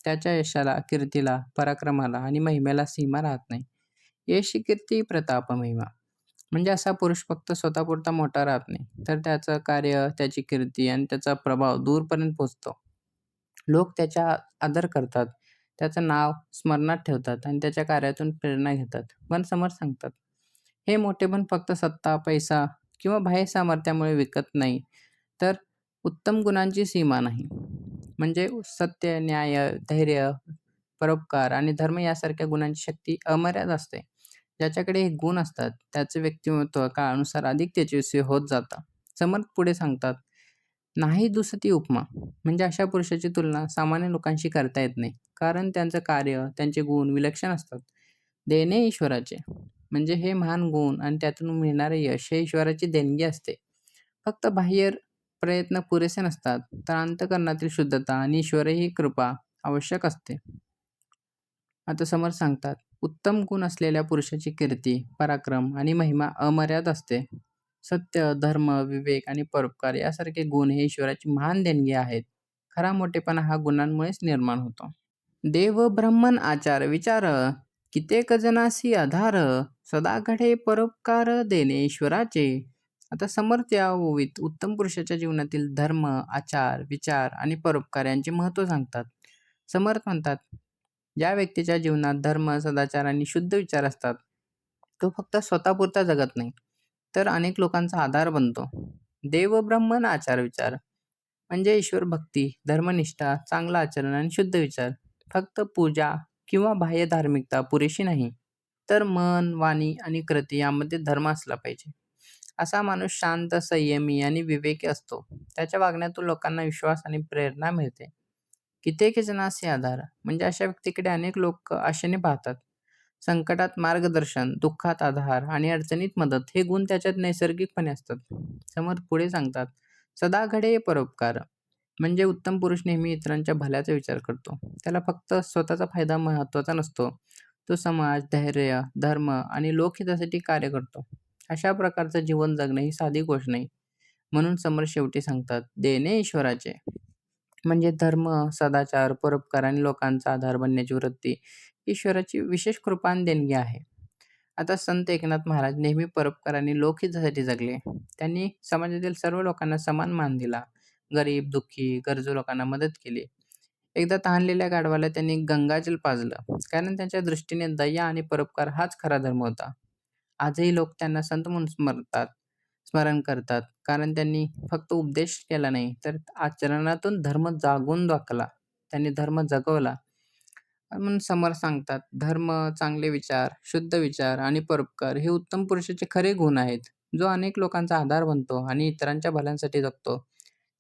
त्याच्या यशाला, कीर्तीला, पराक्रमाला आणि महिमेला सीमा राहत नाही. यश कीर्ती प्रताप महिमा म्हणजे असा पुरुष फक्त स्वतःपुरता मोठा राहत नाही, तर त्याचं कार्य, त्याची कीर्ती आणि त्याचा प्रभाव दूरपर्यंत पोहोचतो. लोक त्याचा आदर करतात, त्याचं नाव स्मरणात ठेवतात आणि त्याच्या कार्यातून प्रेरणा घेतात. पण समर्थ सांगतात, हे मोठेपण फक्त सत्ता, पैसा किंवा बाह्य सामर्थ्यामुळे विकत नाही, तर उत्तम गुणांची सीमा नाही. म्हणजे सत्य, न्याय, धैर्य, परोपकार आणि धर्म यासारख्या गुणांची शक्ती अमर्याद असते. ज्याच्याकडे हे गुण असतात, त्याचे व्यक्तिमत्व काळानुसार अधिक तेजस्वी होत जातं. समर्थ पुढे सांगतात, नाही दुसती उपमा म्हणजे अशा पुरुषाची तुलना सामान्य लोकांशी करता येत नाही, कारण त्यांचं कार्य, त्यांचे गुण विलक्षण असतात. देणे ईश्वराचे म्हणजे हे महान गुण आणि त्यातून मिळणारे यश हे ईश्वराची देणगी असते. फक्त बाह्य प्रयत्न पुरेसे नसतात, तर अंतःकरणातील शुद्धता आणि ईश्वरी कृपा आवश्यक असते. आता समर्थ सांगतात, उत्तम गुण असलेल्या पुरुषाची कीर्ती, पराक्रम आणि महिमा अमर्याद असते. सत्य, धर्म, विवेक आणि परोपकार यासारखे गुण हे ईश्वराची महान देणगी आहेत. खरा मोठेपणा हा गुणांमुळेच निर्माण होतो. देव ब्रह्मन आचार विचार, कित्येक जनासी आधार, सदा घडे परोपकार देणे ईश्वराचे. आता समर्थ या ओवीत उत्तम पुरुषाच्या जीवनातील धर्म, आचार, विचार आणि परोपकार यांचे महत्त्व सांगतात. समर्थ म्हणतात, ज्या व्यक्तीच्या जीवनात धर्म, सदाचार आणि शुद्ध विचार असतात, तो फक्त स्वतःपुरता जगत नाही, तर अनेक लोकांचा आधार बनतो. देव ब्रह्मन आचार विचार म्हणजे ईश्वर भक्ती, धर्मनिष्ठा, चांगलं आचरण आणि शुद्ध विचार. फक्त पूजा किंवा बाह्य धार्मिकता पुरेशी नाही, तर मन, वाणी आणि कृती यामध्ये धर्म असला पाहिजे. असा माणूस शांत, संयमी आणि विवेकी असतो. त्याच्या वागण्यातून लोकांना विश्वास आणि प्रेरणा मिळते. कित्येक जनासी आधार म्हणजे अशा व्यक्तीकडे अनेक लोक आशेने पाहतात. संकटात मार्गदर्शन, दुःखात आधार आणि अडचणीत मदत हे गुण त्याच्यात नैसर्गिकपणे असतात. समर्थ पुढे सांगतात, सदा घडे परोपकार म्हणजे उत्तम पुरुष नेहमी इतरांच्या भल्याचा विचार करतो. त्याला फक्त स्वतःचा फायदा महत्त्वाचा नसतो. तो समाज, धैर्य, धर्म आणि लोकहितासाठी कार्य करतो. अशा प्रकारचं जीवन जगणं ही साधी गोष्ट नाही. म्हणून समर्थ शेवटी सांगतात, देणे ईश्वराचे म्हणजे धर्म, सदाचार, परोपकार आणि लोकांचा आधार बनण्याची वृत्ती ईश्वराची विशेष कृपा आणि देणगी आहे. आता संत एकनाथ महाराज नेहमी परोपकार आणि लोकहितासाठी जगले. त्यांनी समाजातील सर्व लोकांना समान मान दिला. गरीब, दुःखी, गरजू लोकांना मदत केली. एकदा तहानलेल्या गाढवाला त्यांनी गंगाजल पाजलं, कारण त्यांच्या दृष्टीने दया आणि परोपकार हाच खरा धर्म होता. आजही लोक त्यांना संत म्हणून स्मरण करतात. कारण त्यांनी फक्त उपदेश केला नाही, तर आचरणातून धर्म जागून दाखवला. त्यांनी धर्म जगवला. म्हणून समर्थ सांगतात, धर्म, चांगले विचार, शुद्ध विचार आणि परोपकार हे उत्तम पुरुषाचे खरे गुण आहेत. जो अनेक लोकांचा आधार बनतो आणि इतरांच्या भल्यासाठी जगतो,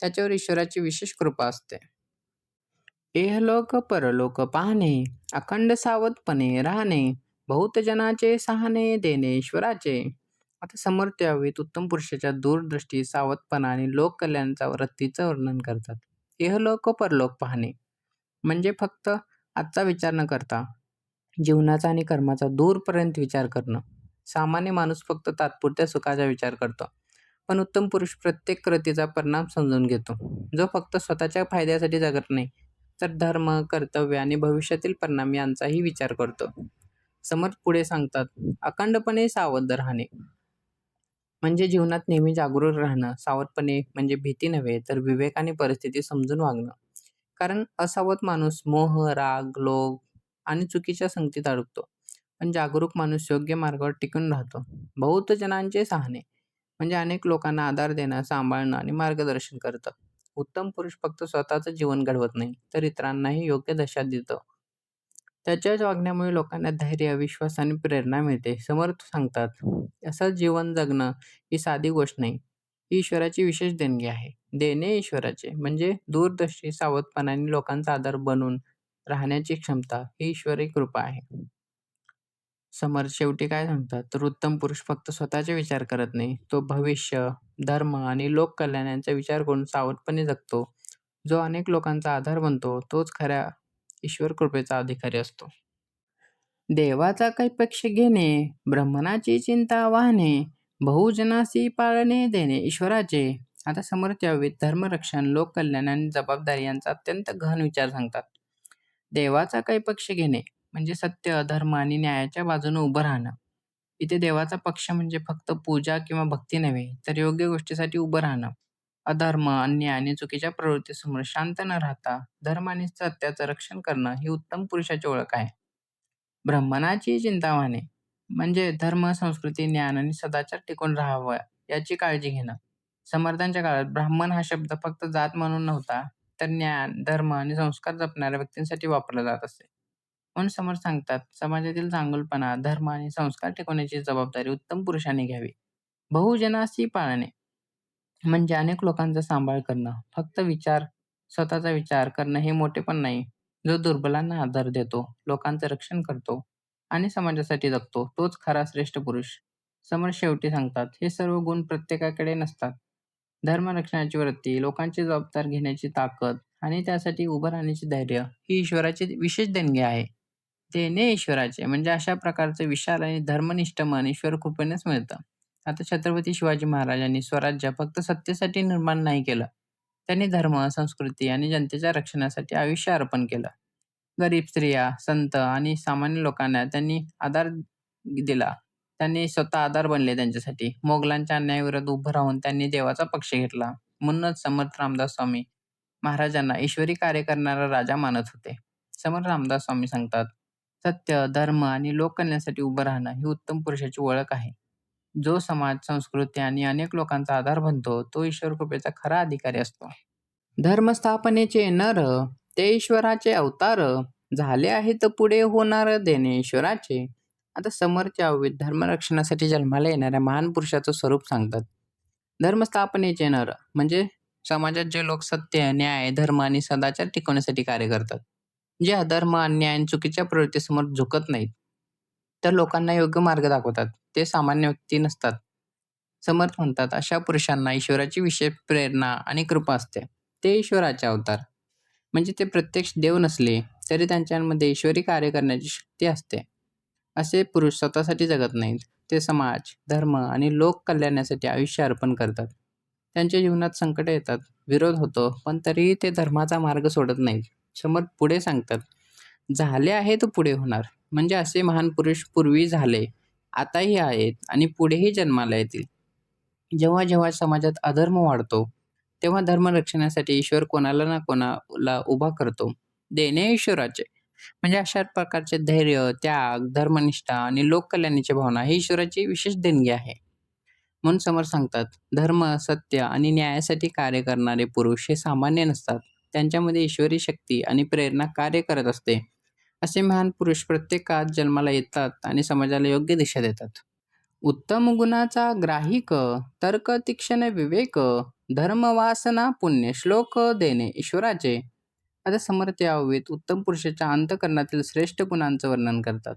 त्याच्यावर ईश्वराची विशेष कृपा असते. इहलोक परलोक पाहणे, अखंड सावधपणे राहणे, बहुत जनाचे सहाणे देणे ईश्वराचे. आता समर्थ यावेत उत्तम पुरुषाच्या दूरदृष्टी, सावधपणा आणि लोक कल्याणाच्या वृत्तीचं वर्णन करतात. इहलोक परलोक पाहणे म्हणजे फक्त आजचा विचार न करता जीवनाचा आणि कर्माचा दूरपर्यंत विचार करणं. सामान्य माणूस फक्त तात्पुरत्या सुखाचा विचार करतो, पण उत्तम पुरुष प्रत्येक कृतीचा परिणाम समजून घेतो. जो फक्त स्वतःच्या फायद्यासाठी जगत नाही, तर धर्म, कर्तव्य आणि भविष्यातील परिणाम यांचाही विचार करतो. समर्थ पुढे सांगतात, अखंडपणे सावध राहणे म्हणजे जीवनात नेहमी जागरूक राहणं. सावधपणे म्हणजे भीती नव्हे, तर विवेक आणि परिस्थिती समजून वागणं. कारण असावध माणूस मोह, राग, लोभ आणि चुकीच्या संगतीत अडकतो. पण जागरूक माणूस योग्य मार्गावर टिकून राहतो. बहुत जणांचे सहाणे म्हणजे अनेक लोकांना आधार देणं, सांभाळणं आणि मार्गदर्शन करतं. उत्तम पुरुष फक्त स्वतःचं जीवन घडवत नाही, तर इतरांनाही योग्य दिशा देतो. त्याच्याच वागण्यामुळे लोकांना धैर्य, विश्वास आणि प्रेरणा मिळते. समर्थ सांगतात, असं जीवन जगणं ही साधी गोष्ट नाही. ही ईश्वराची विशेष देणगी आहे. देणे ईश्वराचे म्हणजे दूरदृष्टी, सावधपणा आणि लोकांचा आधार बनून राहण्याची क्षमता ही ईश्वरी कृपा आहे. समर्थ शेवटी काय सांगतात, तर उत्तम पुरुष फक्त स्वतःचे विचार करत नाही, तो भविष्य, धर्म आणि लोक कल्याणाचा विचार करून सावधपणे जगतो. जो अनेक लोकांचा आधार बनतो, तोच खऱ्या ईश्वर कृपेचा अधिकारी असतो. देवाचा कैपक्ष घेणे, ब्राह्मणाची चिंता वाहणे, बहुजनासी पाळणे देणे ईश्वराचे. आता समर्थ यावेत धर्मरक्षण, लोककल्याण आणि जबाबदारी यांचा अत्यंत गहन विचार सांगतात. देवाचा कैपक्ष घेणे म्हणजे सत्य, धर्म आणि न्यायाच्या बाजूने उभं राहणं. इथे देवाचा पक्ष म्हणजे फक्त पूजा किंवा भक्ती नव्हे, तर योग्य गोष्टीसाठी उभं राहणं. अधर्म, अन्याय आणि चुकीच्या प्रवृत्तीसमोर शांत न राहता धर्म आणि सत्याचं रक्षण करणं ही उत्तम पुरुषाची ओळख आहे. ब्राह्मणाची चिंता वाहणे म्हणजे धर्म, संस्कृती, ज्ञान आणि सदाचार टिकून राहावं याची काळजी घेणं. समर्थांच्या काळात ब्राह्मण हा शब्द फक्त जात म्हणून नव्हता, तर ज्ञान, धर्म आणि संस्कार जपणाऱ्या व्यक्तींसाठी वापरला जात असे. म्हणून समर्थ सांगतात, समाजातील चांगुलपणा, धर्म आणि संस्कार टिकवण्याची जबाबदारी उत्तम पुरुषांनी घ्यावी. बहुजनासी पाळणे म्हणजे अनेक लोकांचा सांभाळ करणं. फक्त स्वतःचा विचार करणं हे मोठेपण नाही. जो दुर्बलांना आधार देतो, लोकांचं रक्षण करतो आणि समाजासाठी जगतो, तोच खरा श्रेष्ठ पुरुष. समर्थ शेवटी सांगतात, हे सर्व गुण प्रत्येकाकडे नसतात. धर्मरक्षणाची वृत्ती, लोकांची जबाबदार घेण्याची ताकद आणि त्यासाठी उभं राहण्याची धैर्य ही ईश्वराची विशेष देणगी आहे. देणे ईश्वराचे म्हणजे अशा प्रकारचे विशाल आणि धर्मनिष्ठ मन ईश्वर कृपेनेच मिळतं. आता छत्रपती शिवाजी महाराजांनी स्वराज्य फक्त सत्तेसाठी निर्माण नाही केलं. त्यांनी धर्म, संस्कृती आणि जनतेच्या रक्षणासाठी आयुष्य अर्पण केलं. गरीब स्त्रिया, संत आणि सामान्य लोकांना त्यांनी आधार दिला. त्यांनी स्वतः आधार बनले त्यांच्यासाठी. मोगलांच्या अन्यायाविरुद्ध उभं राहून त्यांनी देवाचा पक्ष घेतला. म्हणूनच समर्थ रामदास स्वामी महाराजांना ईश्वरी कार्य करणारा राजा मानत होते. समर्थ रामदास स्वामी सांगतात, सत्य, धर्म आणि लोककल्याणासाठी उभं राहणं ही उत्तम पुरुषाची ओळख आहे. जो समाज, संस्कृती आणि अनेक लोकांचा आधार बनतो, तो ईश्वर कृपेचा खरा अधिकारी असतो. धर्मस्थापनेचे नर, ते ईश्वराचे अवतार, झाले आहेत पुढे होणार देणे ईश्वराचे. आता समर्थ यावेत धर्मरक्षणासाठी जन्माला येणाऱ्या महान पुरुषाचं स्वरूप सांगतात. धर्मस्थापनेचे नर म्हणजे समाजात जे लोक सत्य, न्याय, धर्म आणि सदाचार टिकवण्यासाठी कार्य करतात. जे अधर्म, अन्याय आणि चुकीच्या प्रवृत्तीसमोर झुकत नाहीत, तर लोकांना योग्य मार्ग दाखवतात. ते सामान्य व्यक्ती नसतात. समर्थ म्हणतात, अशा पुरुषांना ईश्वराची विशेष प्रेरणा आणि कृपा असते. ते ईश्वराचे अवतार म्हणजे ते प्रत्यक्ष देव नसले तरी त्यांच्यामध्ये ईश्वरी कार्य करण्याची शक्ती असते. असे पुरुष स्वतःसाठी जगत नाहीत, ते समाज, धर्म आणि लोक कल्याणासाठी आयुष्य अर्पण करतात. त्यांच्या जीवनात संकट येतात, विरोध होतो, पण तरीही ते धर्माचा मार्ग सोडत नाहीत. समर्थ पुढे सांगतात, झाले आहे तर पुढे होणार म्हणजे असे महान पुरुष पूर्वी झाले, आताही आहेत आणि पुढेही जन्माला येतील. जेव्हा जेव्हा समाजात अधर्म वाढतो, तेव्हा धर्म रक्षणासाठी ईश्वर कोणाला ना कोणाला उभा करतो. देणे ईश्वराचे म्हणजे अशा प्रकारचे धैर्य, त्याग, धर्मनिष्ठा आणि लोककल्याणाची भावना ही ईश्वराची विशेष देणगी आहे. म्हणून समर्थ सांगतात, धर्म, सत्य आणि न्यायासाठी कार्य करणारे पुरुष हे सामान्य नसतात. त्यांच्यामध्ये ईश्वरी शक्ती आणि प्रेरणा कार्य करत असते. असे महान पुरुष प्रत्येक काळात जन्माला येतात आणि समाजाला योग्य दिशा देतात. उत्तम गुणाचा ग्राहिक, तर्क तीक्ष्ण विवेक, धर्म वासना पुण्य श्लोक देणे ईश्वराचे. आता समर्थ या ओवीत उत्तम पुरुषाच्या अंतःकरणातील श्रेष्ठ गुणांचं वर्णन करतात.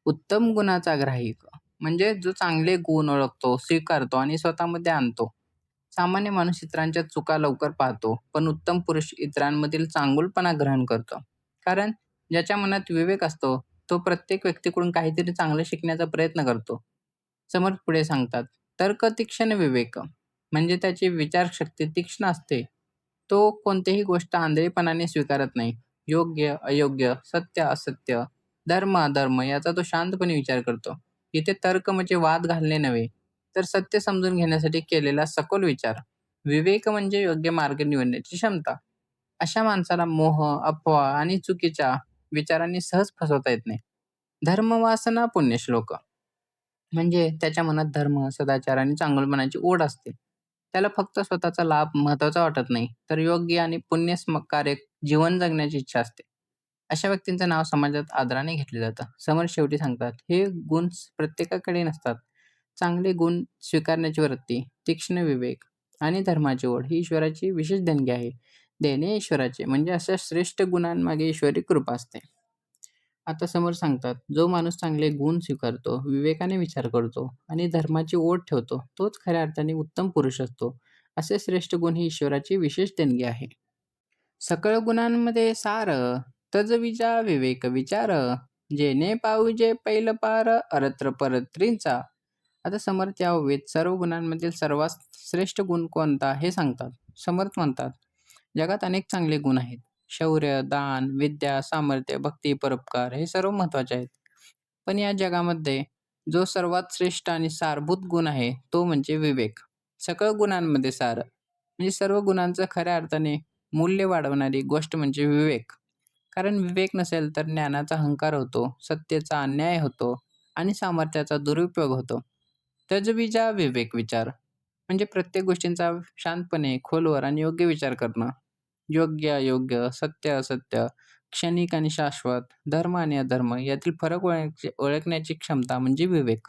उत्तम गुणाचा ग्राहिक म्हणजे जो चांगले गुण ओळखतो, स्वीकारतो आणि स्वतःमध्ये आणतो. सामान्य माणूस इतरांच्या चुका लवकर पाहतो, पण उत्तम पुरुष इतरांमधील चांगुलपणा ग्रहण करतो. कारण ज्याच्या मनात विवेक असतो, तो प्रत्येक व्यक्तीकडून काहीतरी चांगलं शिकण्याचा प्रयत्न करतो. समर्थ पुढे सांगतात, तर्क तीक्ष्ण विवेक म्हणजे त्याची विचारशक्ती तीक्ष्ण असते. तो कोणतीही गोष्ट आंधळेपणाने स्वीकारत नाही. योग्य, अयोग्य, सत्य, असत्य, धर्म, अधर्म याचा तो शांतपणे विचार करतो. इथे तर्क म्हणजे वाद घालणे नव्हे, तर सत्य समजून घेण्यासाठी केलेला सखोल विचार. विवेक म्हणजे योग्य मार्ग निवडण्याची क्षमता. अशा माणसाला मोह, अफवा आणि चुकीच्या विचारांनी सहज फसवता येत नाही. धर्मवासना पुण्यश्लोक म्हणजे त्याच्या मनात धर्म, सदाचार आणि चांगुलपणाची ओढ असते. त्याला फक्त स्वतःचा लाभ महत्त्वाचा वाटत नाही, तर योग्य आणि पुण्यकारक जीवन जगण्याची इच्छा असते. अशा व्यक्तींचं नाव समाजात आदराने घेतलं जातं. समर्थ शेवटी सांगतात, हे गुण प्रत्येकाकडे नसतात. चांगले गुण स्वीकारण्याची वृत्ती, तीक्ष्ण विवेक आणि धर्माची ओढ ही ईश्वराची विशेष देणगी आहे. देणे ईश्वराचे म्हणजे अशा श्रेष्ठ गुणांमागे ईश्वरी कृपा असते. आता समोर सांगतात, जो माणूस चांगले गुण स्वीकारतो, विवेकाने विचार करतो आणि धर्माची ओढ ठेवतो, तोच खऱ्या अर्थाने उत्तम पुरुष असतो. असे श्रेष्ठ गुण ही ईश्वराची विशेष देणगी आहे. सकळ गुणांमध्ये सार, तज विजा विवेक विचार, जेणे पाऊजे पैल पार अरत्र परत्रींचा. आता समर्थ या ओवीत सर्व गुणांमधील सर्वात श्रेष्ठ गुण कोणता हे सांगतात. समर्थ म्हणतात, जगात अनेक चांगले गुण आहेत. शौर्य, दान, विद्या, सामर्थ्य, भक्ती, परोपकार हे सर्व महत्त्वाचे आहेत. पण या जगामध्ये जो सर्वात श्रेष्ठ आणि सारभूत गुण आहे, तो म्हणजे विवेक. सकळ गुणांमध्ये सार म्हणजे सर्व गुणांचं खऱ्या अर्थाने मूल्य वाढवणारी गोष्ट म्हणजे विवेक. कारण विवेक नसेल तर ज्ञानाचा अहंकार होतो, सत्तेचा अन्याय होतो आणि सामर्थ्याचा दुरुपयोग होतो. तजबीजा विवेक विचार म्हणजे प्रत्येक गोष्टींचा शांतपणे, खोलवर आणि योग्य विचार करणं. योग्य, अयोग्य, सत्य, असत्य, क्षणिक आणि शाश्वत, धर्म आणि अधर्म यातील फरक ओळखण्याची क्षमता म्हणजे विवेक.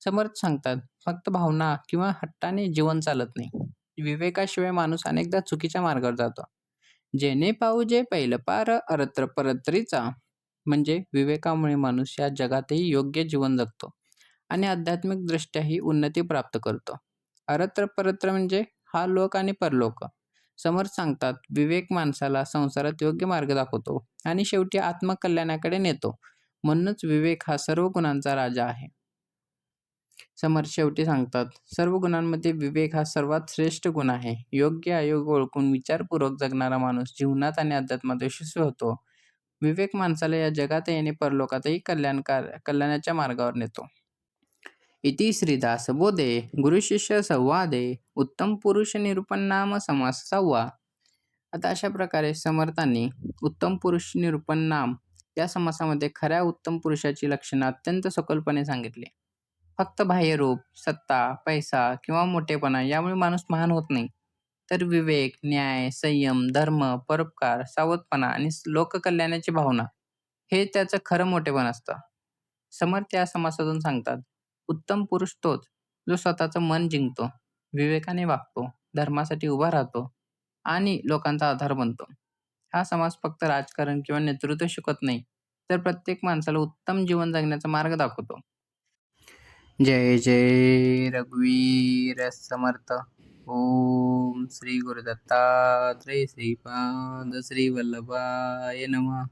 समर्थ सांगतात, फक्त भावना किंवा हट्टाने जीवन चालत नाही. विवेकाशिवाय माणूस अनेकदा चुकीच्या मार्गावर जातो. जेणे पाऊजे पैल पार अरत्र परत्रीचा म्हणजे विवेकामुळे माणूस या जगातही योग्य जीवन जगतो आणि आध्यात्मिक दृष्ट्याही उन्नती प्राप्त करतो. अरत्र परत्र म्हणजे हा लोक आणि परलोक. समर्थ सांगतात, विवेक माणसाला संसारात योग्य मार्ग दाखवतो आणि शेवटी आत्मकल्याणाकडे नेतो. म्हणूनच विवेक हा सर्व गुणांचा राजा आहे. समर्थ शेवटी सांगतात, सर्व गुणांमध्ये विवेक हा सर्वात श्रेष्ठ गुण आहे. योग्य अयोग्य ओळखून विचारपूर्वक जगणारा माणूस जीवनात आणि अध्यात्मात यशस्वी होतो. विवेक माणसाला या जगातही आणि परलोकातही कल्याणाच्या मार्गावर नेतो. इति श्रीदास बोधे गुरुशिष्य संवादे उत्तम पुरुष निरूपण नाम समास 6वा. आता अशा प्रकारे समर्थांनी उत्तम पुरुष निरूपण नाम या समासामध्ये खऱ्या उत्तम पुरुषाची लक्षणं अत्यंत सखोलपणे सांगितली. फक्त बाह्यरूप, सत्ता, पैसा किंवा मोठेपणा यामुळे माणूस महान होत नाही. तर विवेक, न्याय, संयम, धर्म, परोपकार, सावधपणा आणि लोककल्याणाची भावना हे त्याचं खरं मोठेपण असतं. समर्थ या समासातून सांगतात, उत्तम पुरुष तोच जो स्वतःचं मन जिंकतो, विवेकाने वागतो, धर्मासाठी उभा राहतो आणि लोकांचा आधार बनतो. हा समाज फक्त राजकारण किंवा नेतृत्व शिकवत नाही, तर प्रत्येक माणसाला उत्तम जीवन जगण्याचा मार्ग दाखवतो. जय जय रघुवीर समर्थ. ओम श्री गुरुदत्तात्रय श्रीपाद श्री वल्लभाय नमः.